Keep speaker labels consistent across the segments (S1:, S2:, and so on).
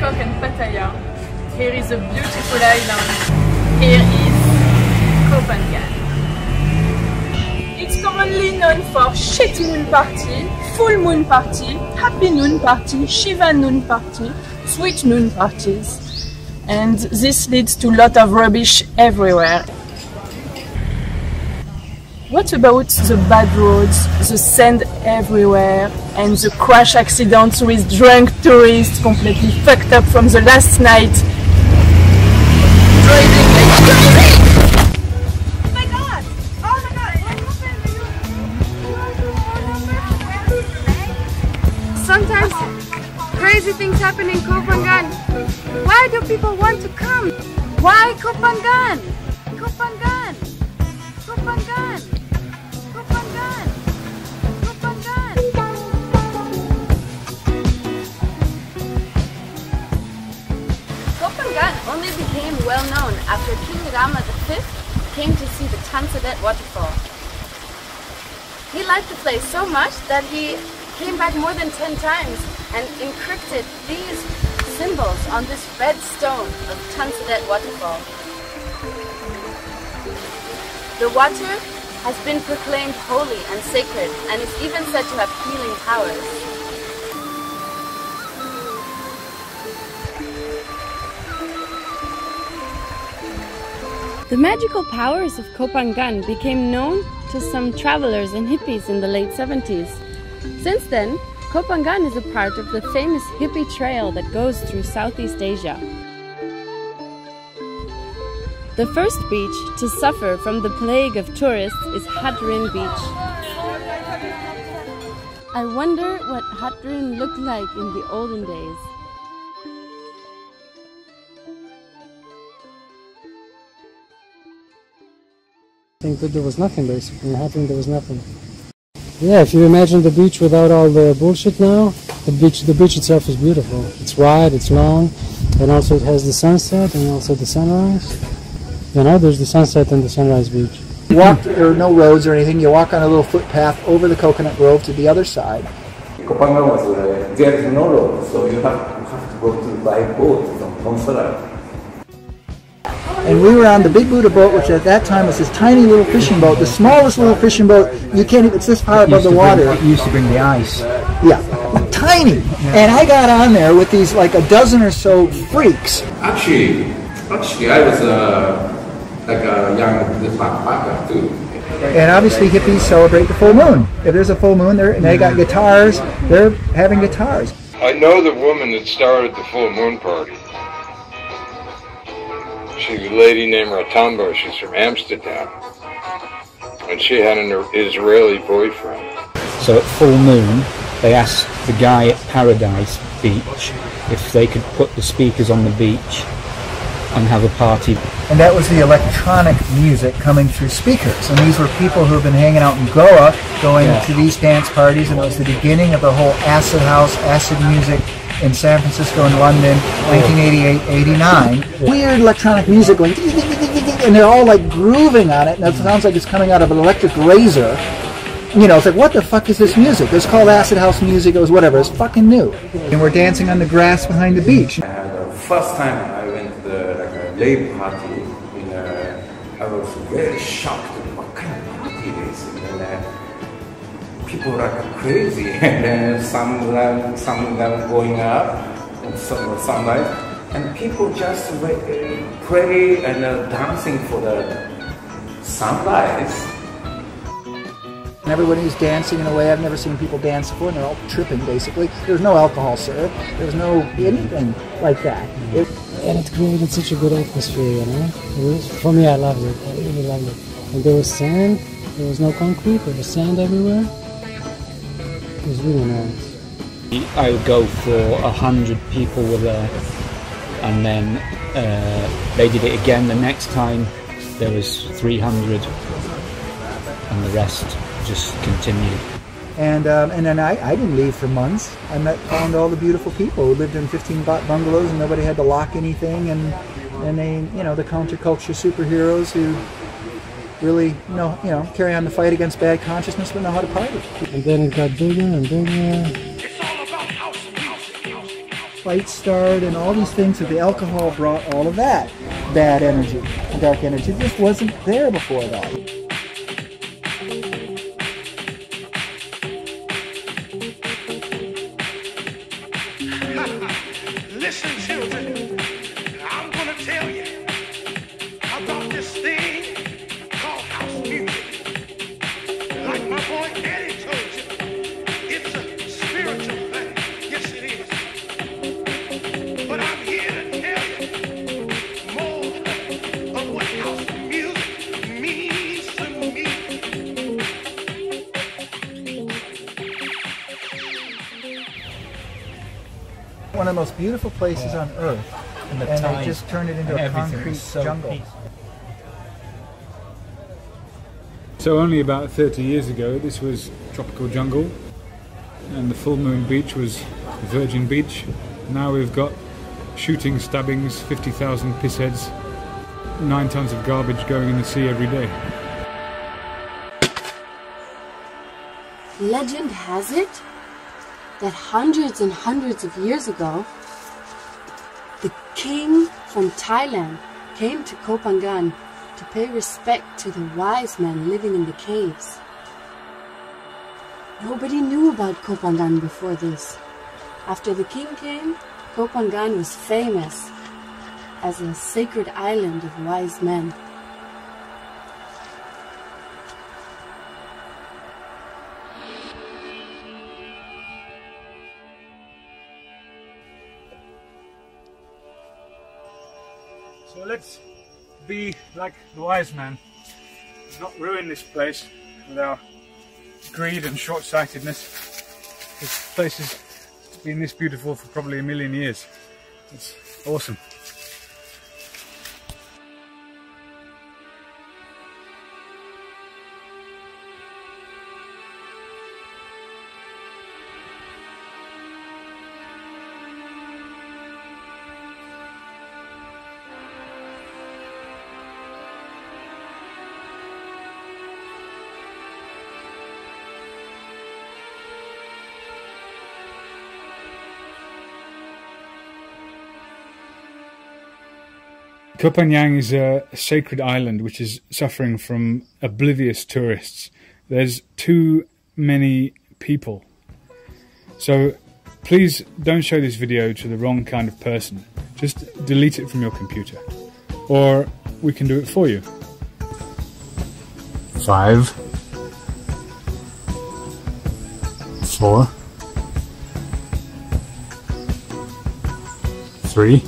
S1: Bangkok and Pattaya. Here is a beautiful island. Here is Koh Phangan. It's commonly known for shit moon party, full moon party, happy noon party, Shiva noon party, sweet noon parties. And this leads to a lot of rubbish everywhere. What about the bad roads, the sand everywhere, and the crash accidents with drunk tourists completely fucked up from the last night? Driving like crazy! Oh my god! Oh my god!
S2: Sometimes crazy things happen in Koh Phangan. Why do people want to come? Why Koh Phangan? Koh Phangan! Koh Phangan! Koh Phangan! Koh Phangan! Koh Phangan only became well known after King Rama V came to see the Tansadet waterfall. He liked the place so much that he came back more than 10 times and encrypted these symbols on this red stone of Tansadet waterfall. The water has been proclaimed holy and sacred and is even said to have healing powers. The magical powers of Koh Phangan became known to some travelers and hippies in the late 70s. Since then, Koh Phangan is a part of the famous hippie trail that goes through Southeast Asia. The first beach to suffer from the plague of tourists is Hat Rin Beach. I wonder what Hat Rin looked like in the olden days.
S3: I think that there was nothing basically. In Hat Rin there was nothing. Yeah, if you imagine the beach without all the bullshit now, the beach itself is beautiful. It's wide, it's long, and also it has the sunset and also the sunrise. You know, there's the sunset and the sunrise beach.
S4: You walk, there are no roads or anything, you walk on a little footpath over the coconut grove to the other side.
S5: Koh Phangan was, there is no road, so you have to go by boat from Thomsarai.
S4: And we were on the Big Buddha boat, which at that time was this tiny little fishing boat, the smallest little fishing boat. You can't even, it's this high above the water.
S6: It used to bring the ice.
S4: Yeah, tiny. And I got on there with these like a dozen or so freaks.
S5: Actually, I was like a young backpacker too.
S4: And obviously hippies celebrate the full moon. If there's a full moon, and they got guitars, they're having guitars.
S7: I know the woman that started the full moon party. She's a lady named Ratambo. She's from Amsterdam. And she had an Israeli boyfriend.
S6: So at full moon, they asked the guy at Paradise Beach if they could put the speakers on the beach and have a party.
S4: And that was the electronic music coming through speakers. And these were people who have been hanging out in Goa, going to these dance parties, and it was the beginning of the whole acid house, acid music in San Francisco and London, 1988, 89. Weird electronic music going, and they're all like grooving on it, and it sounds like it's coming out of an electric razor. You know, it's like, what the fuck is this music? It's called acid house music, it was whatever, it's fucking new. And we're dancing on the grass behind the beach.
S5: The first time I went to the lay party, I was very shocked at what kind of party it is. And people were like crazy, and some of them going up on sunlight, and people just pray and dancing for the sunrise.
S4: And everybody's dancing in a way I've never seen people dance before, and they're all tripping basically. There's no alcohol served, there's no anything like that.
S3: And it created such a good atmosphere, you know. For me, I loved it. I really loved it. And there was sand. There was no concrete. There was sand everywhere. It was really nice.
S6: I would go for 100 people were there, and then they did it again the next time. There was 300, and the rest just continued.
S4: And then I didn't leave for months. I found all the beautiful people who lived in 15-baht bungalows, and nobody had to lock anything, and they, you know, the counterculture superheroes who really carry on the fight against bad consciousness but know how to party.
S3: And then it got bigger and bigger.
S4: fights start and all these things that the alcohol brought all of that bad energy, dark energy. It just wasn't there before that.
S8: Listen, children, I'm going to tell you about this thing called house music. Like my boy Eddie told you, it's a spiritual thing. Yes, it is. But I'm here to tell you more of what house music means to me.
S4: One of the most beautiful places on earth, and they just turned it into a concrete jungle.
S9: So only about 30 years ago this was tropical jungle and the full moon beach was virgin beach. Now we've got shooting, stabbings, 50,000 pissheads, 9 tons of garbage going in the sea every day.
S10: Legend has it that hundreds and hundreds of years ago, the king from Thailand came to Koh Phangan to pay respect to the wise men living in the caves. Nobody knew about Koh Phangan before this. After the king came, Koh Phangan was famous as a sacred island of wise men.
S9: So let's be like the wise man, not ruin this place with our greed and short-sightedness. This place has been this beautiful for probably 1 million years. It's awesome. Koh Phangan is a sacred island which is suffering from oblivious tourists. There's too many people. So please don't show this video to the wrong kind of person. Just delete it from your computer. Or we can do it for you. 5, 4, 3,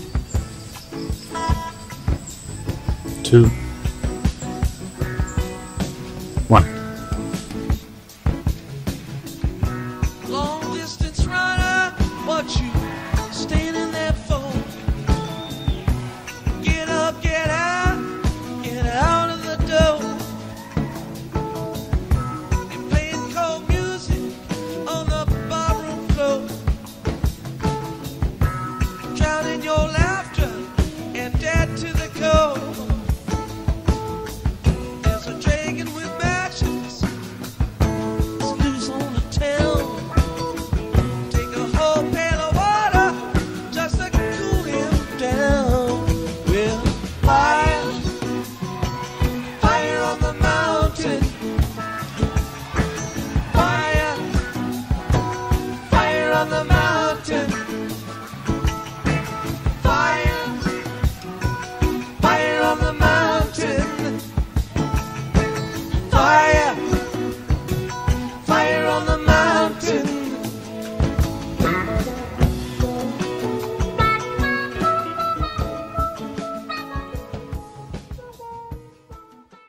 S9: 2,